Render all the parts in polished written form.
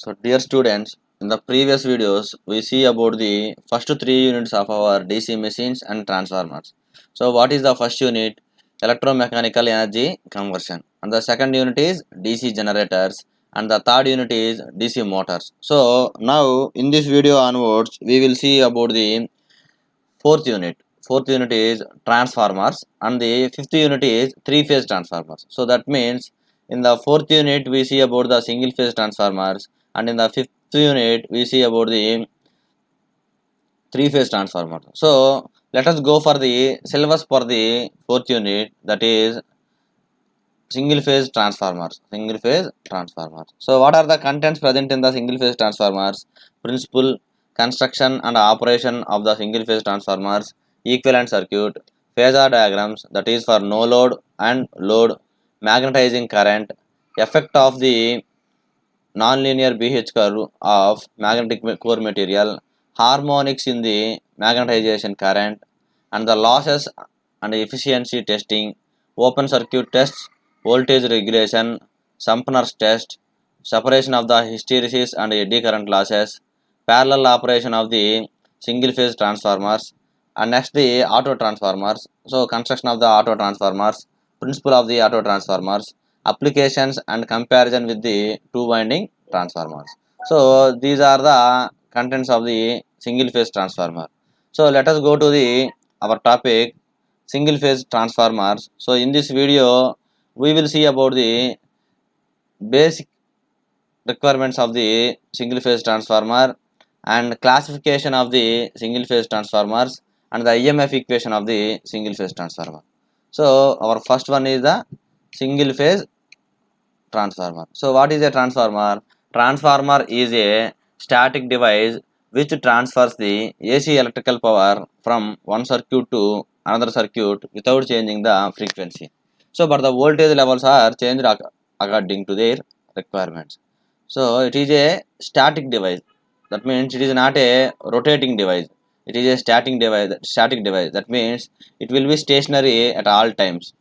So, dear students, in the previous videos, we see about the first three units of our DC machines and transformers. So, what is the first unit? Electromechanical energy conversion. And the second unit is DC generators. And the third unit is DC motors. So, now in this video onwards, we will see about the fourth unit. Fourth unit is transformers, and the fifth unit is three-phase transformers. So that means in the fourth unit we see about the single-phase transformers, and in the fifth unit we see about the three-phase transformers. So let us go for the syllabus for the fourth unit, that is single-phase transformers. Single-phase transformers. So what are the contents present in the single-phase transformers? Principle, construction and operation of the single-phase transformers, equivalent circuit, phasor diagrams, that is for no load and load, magnetizing current, effect of the nonlinear BH curve of magnetic core material, harmonics in the magnetization current, and the losses and efficiency testing, open circuit tests, voltage regulation, Sumner's test, separation of the hysteresis and eddy current losses, parallel operation of the single phase transformers, and next the auto transformers. So construction of the auto transformers, principle of the auto transformers, applications and comparison with the two winding transformers. So these are the contents of the single phase transformer. So let us go to the our topic, single phase transformers. So in this video we will see about the basic requirements of the single phase transformer and classification of the single phase transformers and the EMF equation of the single phase transformer. So our first one is the single phase transformer. So what is a transformer? Transformer is a static device which transfers the AC electrical power from one circuit to another circuit without changing the frequency. So but the voltage levels are changed according to their requirements. So it is a static device. That means it is not a rotating device. It is a static device. Static device. That means it will be stationary at all times,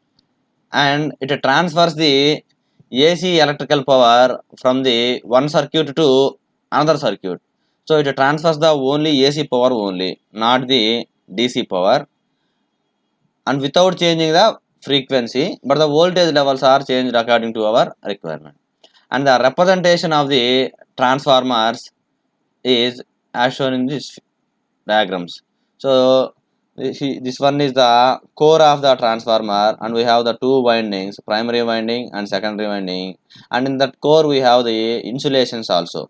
and it transfers the AC electrical power from the one circuit to another circuit. So it transfers the only AC power only, not the DC power, and without changing the frequency, but the voltage levels are changed according to our requirement. And the representation of the transformers is as shown in this diagrams. So this one is the core of the transformer, and we have the two windings, primary winding and secondary winding, and in that core we have the insulations also.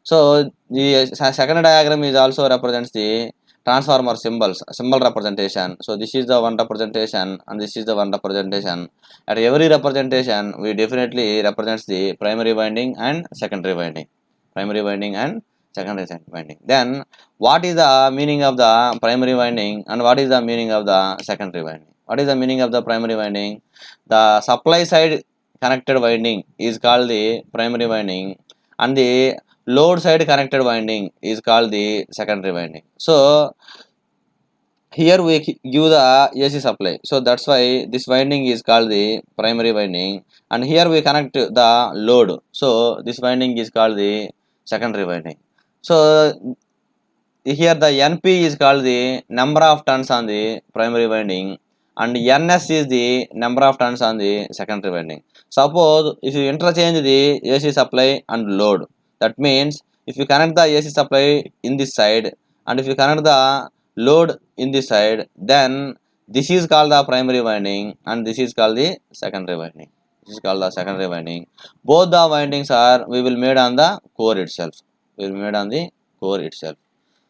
So the second diagram is also represents the transformer symbols, symbol representation. So this is the one representation and this is the one representation. At every representation we definitely represents the primary winding and secondary winding. Primary winding and secondary winding. Then what is the meaning of the primary winding and what is the meaning of the secondary winding? What is the meaning of the primary winding? The supply side connected winding is called the primary winding, and the load side connected winding is called the secondary winding. So here we give the AC supply, so that's why this winding is called the primary winding, and here we connect the load, so this winding is called the secondary winding. So here the NP is called the number of turns on the primary winding, and NS is the number of turns on the secondary winding. Suppose if you interchange the AC supply and load, that means if you connect the AC supply in this side and if you connect the load in this side, then this is called the primary winding and this is called the secondary winding. This is called the secondary winding. Both the windings are we will made on the core itself. We will made on the core itself.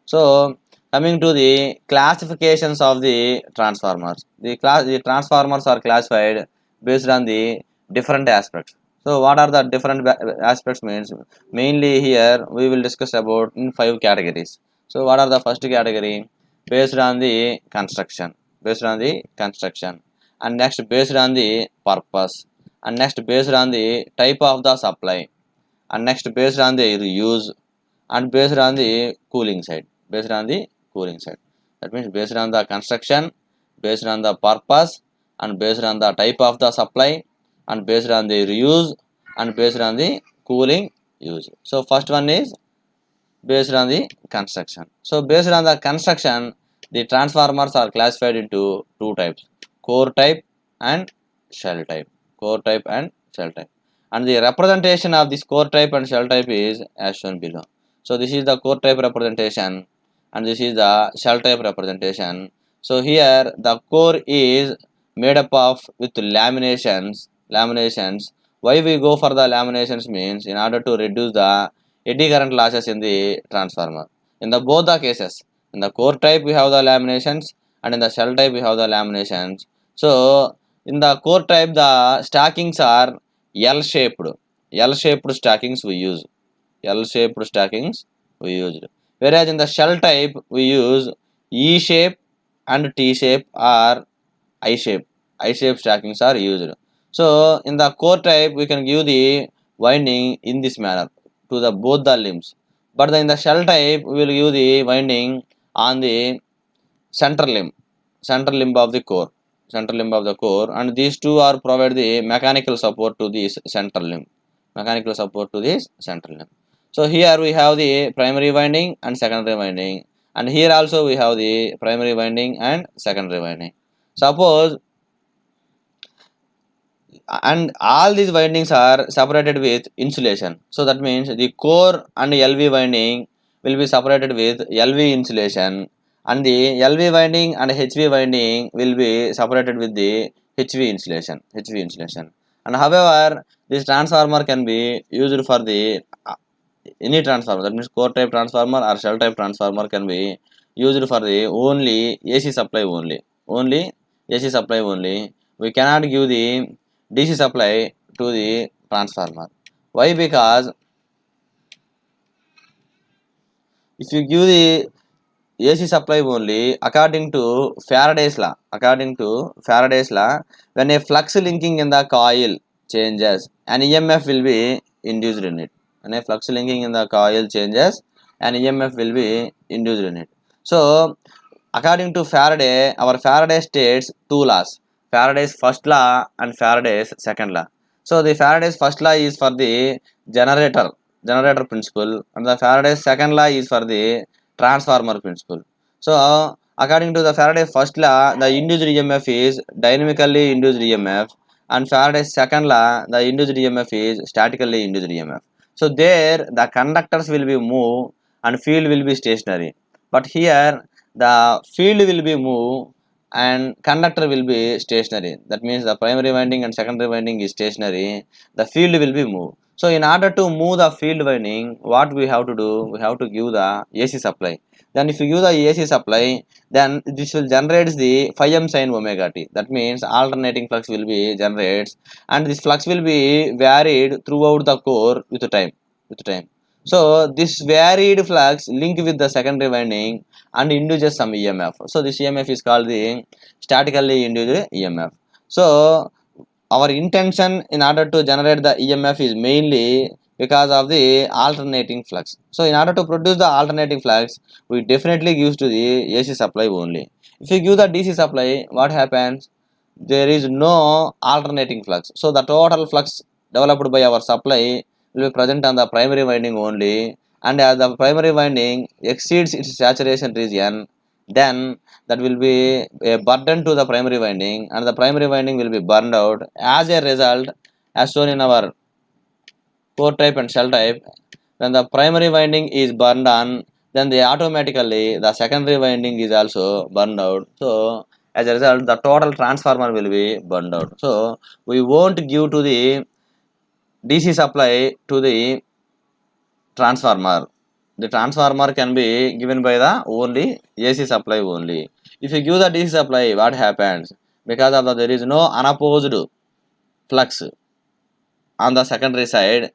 So coming to the classifications of the transformers, the transformers are classified based on the different aspects. So what are the different aspects means? Mainly here we will discuss about in 5 categories. So what are the first category? Based on the construction, and next based on the purpose, and next based on the type of the supply, and next based on the use, and based on the cooling side. That means based on the construction, based on the purpose, and based on the type of the supply, and based on the reuse, and based on the cooling used. So first one is based on the construction. So based on the construction, the transformers are classified into two types: core type and shell type. Core type and shell type. And the representation of this core type and shell type is as shown below. So this is the core type representation and this is the shell type representation. So here the core is made up of with laminations. Why we go for the laminations means in order to reduce the eddy current losses in the transformer. In the both the cases, in the core type we have the laminations and in the shell type we have the laminations. So in the core type the stackings are L-shaped. L-shaped stackings we use. L-shaped stackings we used. Whereas in the shell type we use E shape and T shape or I shape. I shape stackings are used. So in the core type we can give the winding in this manner to the both the limbs. But in the shell type we will give the winding on the center limb, of the core, and these two are provide the mechanical support to this center limb, So here we have the primary winding and secondary winding, and here also we have the primary winding and secondary winding. Suppose and all these windings are separated with insulation. So that means the core and LV winding will be separated with LV insulation, and the LV winding and HV winding will be separated with the HV insulation. And however, this transformer can be used for the any transformer. That means core type transformer or shell type transformer can be used for the only AC supply only. Only AC supply only. We cannot give the DC supply to the transformer. Why? Because if you give the AC supply only, according to Faraday's law, when a flux linking in the coil changes, an EMF will be induced in it. When a flux linking in the coil changes, an EMF will be induced in it. So, according to Faraday, our Faraday states two laws: Faraday's first law and Faraday's second law. So, the Faraday's first law is for the generator, generator principle, and the Faraday's second law is for the transformer principle. So, according to the Faraday first law, the induced EMF is dynamically induced EMF, and Faraday's second law, the induced EMF is statically induced EMF. So, there the conductors will be moved and field will be stationary. But here the field will be moved and conductor will be stationary. That means the primary winding and secondary winding is stationary. The field will be moved. So, in order to move the field winding, what we have to do? We have to give the AC supply. Then if you give the AC supply, then this will generate the phi m sin omega t. That means alternating flux will be generated, and this flux will be varied throughout the core with time. So this varied flux link with the secondary winding and induces some EMF. So this EMF is called the statically induced EMF. So our intention in order to generate the EMF is mainly because of the alternating flux. So in order to produce the alternating flux, we definitely give to the AC supply only. If you give the DC supply, what happens? There is no alternating flux. So the total flux developed by our supply will be present on the primary winding only, and as the primary winding exceeds its saturation region, then that will be a burden to the primary winding, and the primary winding will be burned out. As a result, as shown in our core type and shell type, when the primary winding is burned on, then the automatically the secondary winding is also burned out. So as a result, the total transformer will be burned out. So we won't give to the DC supply to the transformer. The transformer can be given by the only AC supply only. If you give the DC supply, what happens? Because of the there is no unopposed flux on the secondary side,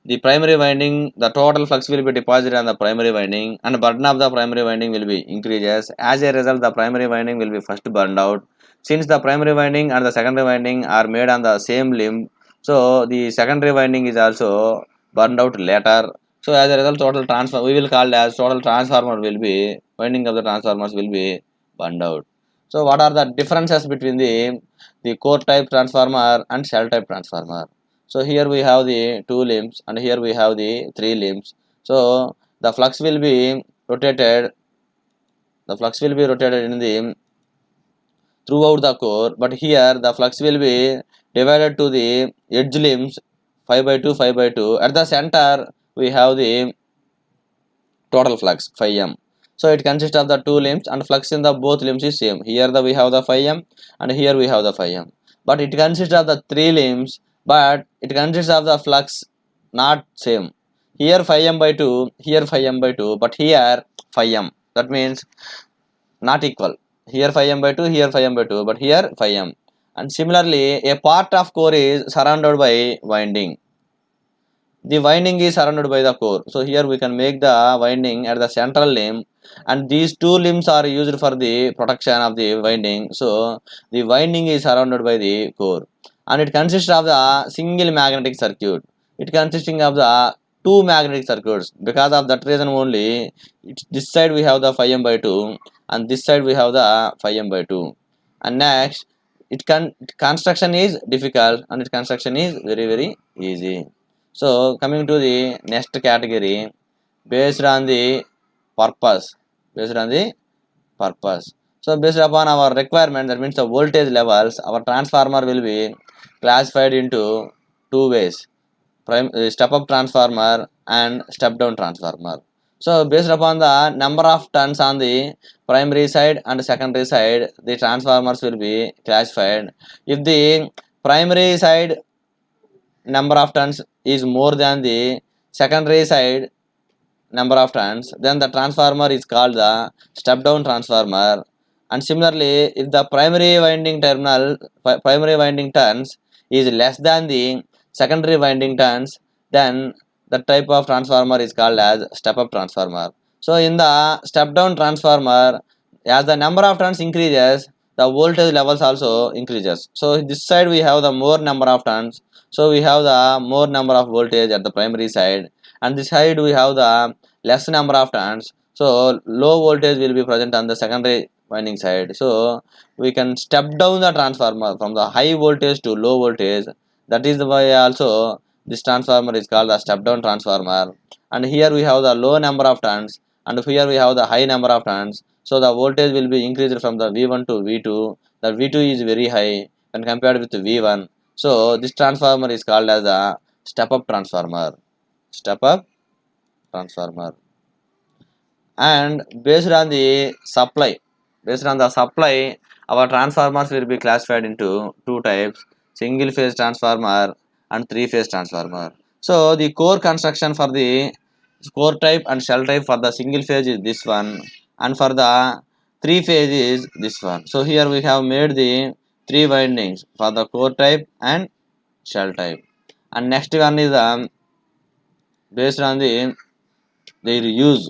the primary winding, the total flux will be deposited on the primary winding, and burden of the primary winding will be increases. As a result, the primary winding will be first burned out. Since the primary winding and the secondary winding are made on the same limb, so the secondary winding is also burned out later. So as a result, total transfer we will call as total transformer will be winding of the transformers will be burned out. So what are the differences between the core type transformer and shell type transformer? So here we have the 2 limbs and here we have the 3 limbs. So the flux will be rotated. The flux will be rotated in the throughout the core, but here the flux will be divided to the edge limbs 5 by 2, 5 by 2. At the center we have the total flux phi m. So it consists of the 2 limbs and flux in the both limbs is same. Here we have the phi m and here we have the phi m. But it consists of the 3 limbs, but it consists of the flux not same. Here phi m by 2, here phi m by 2, but here phi m. That means not equal. Here phi m by 2, here phi m by 2, but here phi m. And similarly, a part of core is surrounded by winding. The winding is surrounded by the core. So here we can make the winding at the central limb, and these 2 limbs are used for the protection of the winding. So the winding is surrounded by the core, and it consists of the single magnetic circuit. It consisting of the 2 magnetic circuits. Because of that reason only, this side we have the phi m by 2 and this side we have the phi m by 2. And next, construction is difficult and its construction is very easy. So coming to the next category, based on the purpose, based on the purpose. So based upon our requirement, that means the voltage levels, our transformer will be classified into 2 ways: step up transformer and step down transformer. So based upon the number of turns on the primary side and secondary side, the transformers will be classified. If the primary side number of turns is more than the secondary side number of turns, then the transformer is called the step down transformer. And similarly, if the primary winding turns is less than the secondary winding turns, then the type of transformer is called as step up transformer. So in the step down transformer, as the number of turns increases, the voltage levels also increases. So this side we have the more number of turns, so we have the more number of voltage at the primary side, and this side we have the less number of turns, so low voltage will be present on the secondary winding side. So we can step down the transformer from the high voltage to low voltage. That is why also this transformer is called the step down transformer. And here we have the low number of turns and here we have the high number of turns, so the voltage will be increased from the V1 to V2. The V2 is very high when compared with V1. So this transformer is called as a step up transformer. Step up transformer. And based on the supply, our transformers will be classified into 2 types: single phase transformer and 3 phase transformer. So the core construction for the core type and shell type for the single phase is this one, and for the 3 phase is this one. So here we have made the 3 windings for the core type and shell type. And next one is based on their use.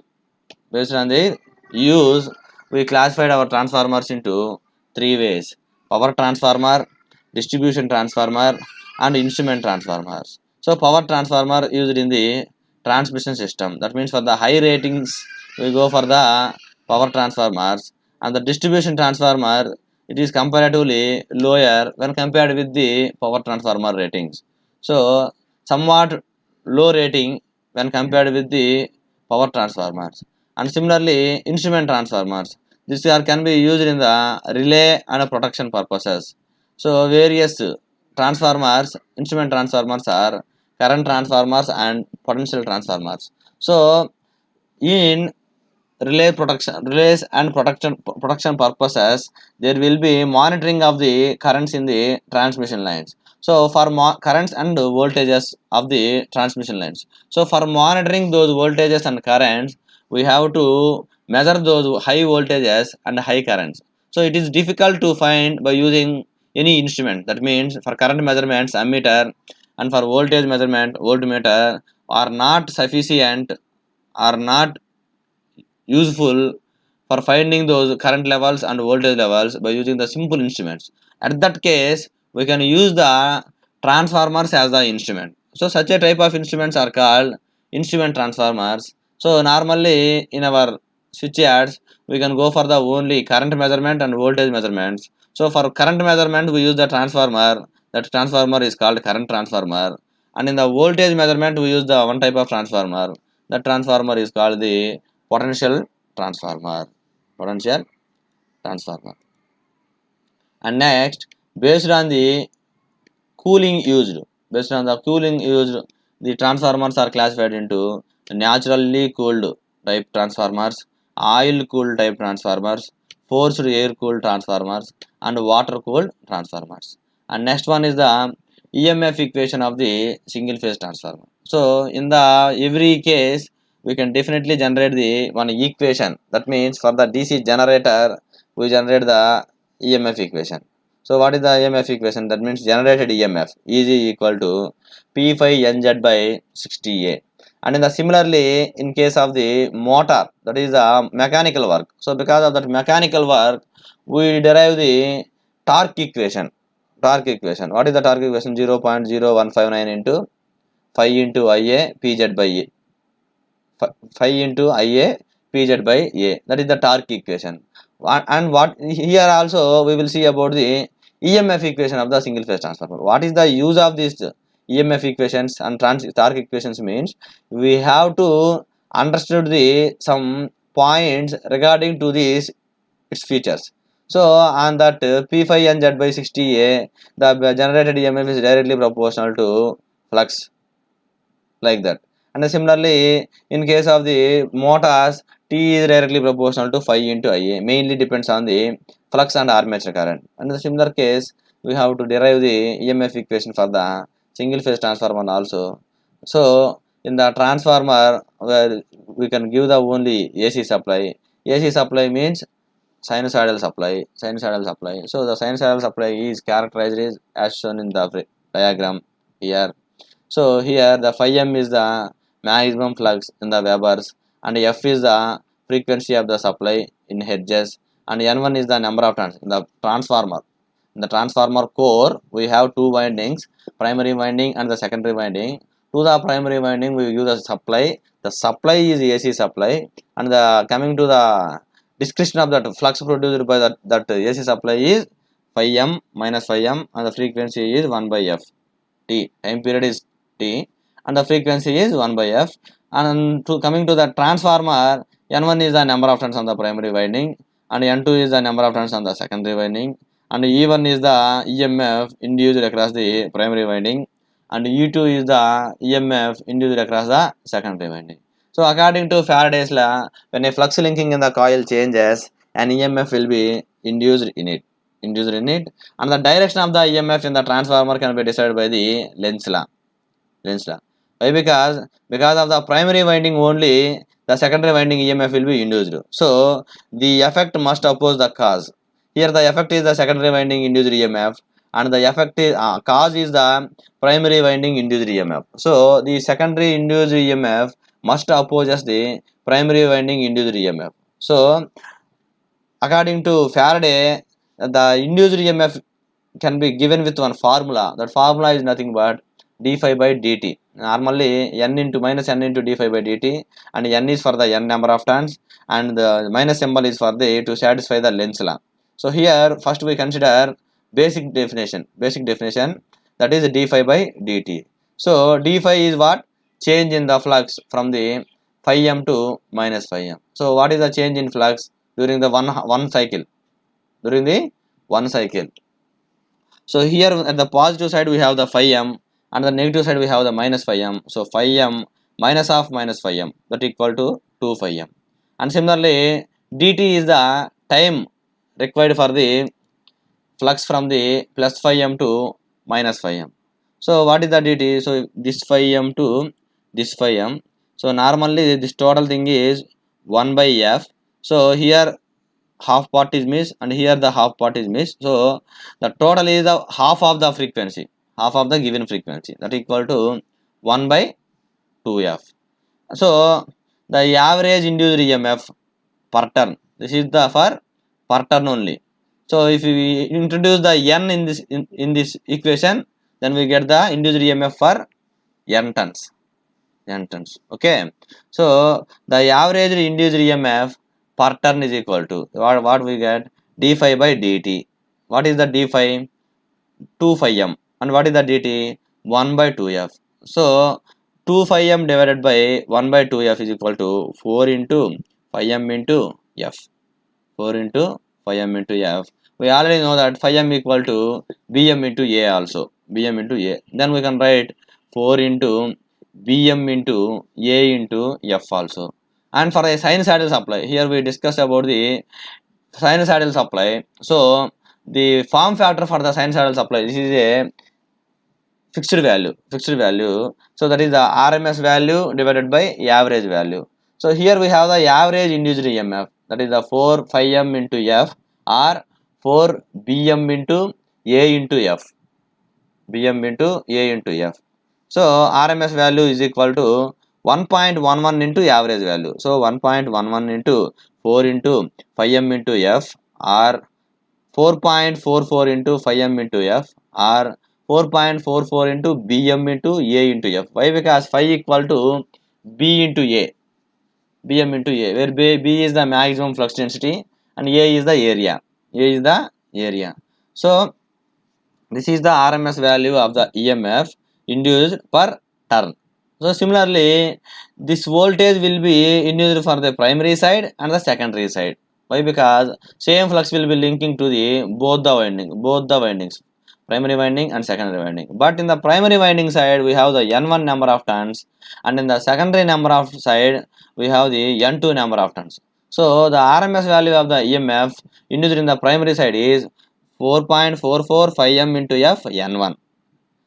Based on their use, we classified our transformers into 3 ways: power transformer, distribution transformer, and instrument transformers. So power transformer used in the transmission system. That means for the high ratings, we go for the power transformers, and the distribution transformer, it is comparatively lower when compared with the power transformer ratings. So somewhat low rating when compared with the power transformers. And similarly, instrument transformers, this can be used in the relay and protection purposes. So various transformers, instrument transformers are current transformers and potential transformers. So in relays and protection purposes, there will be monitoring of the currents in the transmission lines. So for currents and voltages of the transmission lines, so for monitoring those voltages and currents, we have to measure those high voltages and high currents. So it is difficult to find by using any instrument. That means for current measurements, ammeter, and for voltage measurement, voltmeter, are not sufficient, are not useful for finding those current levels and voltage levels by using the simple instruments. At that case, we can use the transformers as the instrument. So such a type of instruments are called instrument transformers. So normally in our switchyards, we can go for the only current measurement and voltage measurements. So for current measurement, we use the transformer. That transformer is called current transformer. And in the voltage measurement, we use the one type of transformer. The transformer is called the potential transformer. Potential transformer. And next, based on the cooling used, the transformers are classified into naturally cooled type transformers, oil cooled type transformers, forced air cooled transformers, and water cooled transformers. And next one is the EMF equation of the single phase transformer. So in the every case we can definitely generate the one equation. That means for the DC generator we generate the EMF equation. So what is the EMF equation? That means generated EMF is equal to P phi NZ by 60A. And in the similarly, in case of the motor, that is the mechanical work. So because of that mechanical work, we derive the torque equation. What is the torque equation? 0.0159 into 5 into Ia Pz by A. 5 into Ia Pz by A. That is the torque equation. And what here also we will see about the EMF equation of the single phase transformer. What is the use of these EMF equations and torque equations means we have to understood the some points regarding to these its features. So on that P phi and Z by 60A, the generated EMF is directly proportional to flux, like that. And similarly, in case of the motors, T is directly proportional to phi into Ia, mainly depends on the flux and armature current. And in the similar case, we have to derive the EMF equation for the single phase transformer also. So in the transformer, where we can give the only AC supply. AC supply means sinusoidal supply. So the sinusoidal supply is characterized as shown in the diagram here. So here the phi m is the maximum flux in the Webers, and F is the frequency of the supply in hertz, and N1 is the number of turns in the transformer. In the transformer core, we have two windings, primary winding and the secondary winding. To the primary winding, we use the supply. The supply is AC supply, and the coming to the description of that flux produced by that AC supply is phi m minus phi m, and the frequency is 1 by F. T time period is T, and the frequency is 1 by F. And to coming to the transformer, N1 is the number of turns on the primary winding, and N2 is the number of turns on the secondary winding, and E1 is the EMF induced across the primary winding, and E2 is the EMF induced across the secondary winding. So according to Faraday's law, when a flux linking in the coil changes, an EMF will be induced in it. And the direction of the EMF in the transformer can be decided by the Lenz law. Why? Because of the primary winding only, the secondary winding EMF will be induced. So the effect must oppose the cause. Here the effect is the secondary winding induced EMF, and the effect is cause is the primary winding induced EMF. So the secondary induced EMF must opposes the primary winding induced EMF. So according to Faraday, the induced EMF can be given with one formula. That formula is nothing but d phi by dt. Normally n into minus n into d phi by dt, and n is for the n number of turns, and the minus symbol is for the to satisfy the Lenz law. So here first we consider basic definition, that is d phi by dt. So d phi is what? Change in the flux from the phi m to minus phi m. So what is the change in flux during the one cycle? During the one cycle. So here at the positive side we have the phi m, and the negative side we have the minus phi m. So phi m minus of minus phi m, that equal to 2 phi m. And similarly dt is the time required for the flux from the plus phi m to minus phi m. So what is the dt? So this phi m to this phi m. So normally this total thing is 1 by f. So here half part is missed, and here the half part is missed. So the total is the half of the frequency, half of the given frequency, that equal to 1 by 2f. So the average induced EMF per turn, this is the for per turn only. So if we introduce the n in this equation, then we get the induced EMF for n turns. Okay. So the average induced EMF per turn is equal to what we get? D phi by dt. What is the d phi? 2 phi m. And what is the dt? 1 by 2f. So 2 phi m divided by 1 by 2f is equal to 4 into phi m into f. 4 into phi m into f. We already know that phi m equal to bm into a also. Bm into a. Then we can write 4 into bm into a into f also. And for a sinusoidal supply, here we discuss about the sinusoidal supply. So the form factor for the sinusoidal supply, this is a fixed value. So that is the RMS value divided by average value. So here we have the average induced EMF, that is the 4 phi m into f or 4 bm into a into f, bm into a into f. So RMS value is equal to 1.11 into average value. So 1.11 into 4 into phi m into f or 4.44 into phi m into f or 4.44 into bm into a into f. Why? Because phi equal to b into a, bm into a, where b is the maximum flux density and a is the area. A is the area. So this is the RMS value of the EMF induced per turn. So similarly, this voltage will be induced for the primary side and the secondary side. Why? Because same flux will be linking to the both the windings, primary winding and secondary winding. But in the primary winding side, we have the N1 number of turns, and in the secondary number of side, we have the N2 number of turns. So the RMS value of the EMF induced in the primary side is 4.44 phi m into f N1.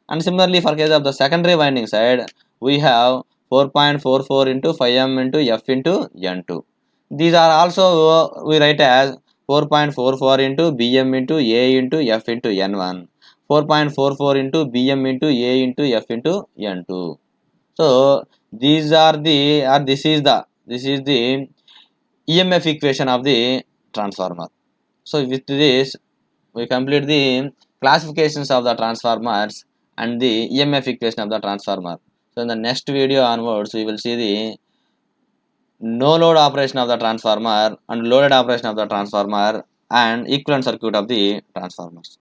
And similarly, for case of the secondary winding side, we have 4.44 into phi m into f into N2. These are also we write as 4.44 into bm into a into f into N1, 4.44 into bm into a into f into N2. So these are the this is the EMF equation of the transformer. So with this we complete the classifications of the transformers and the EMF equation of the transformer. So in the next video onwards, we will see the no load operation of the transformer and loaded operation of the transformer and equivalent circuit of the transformers.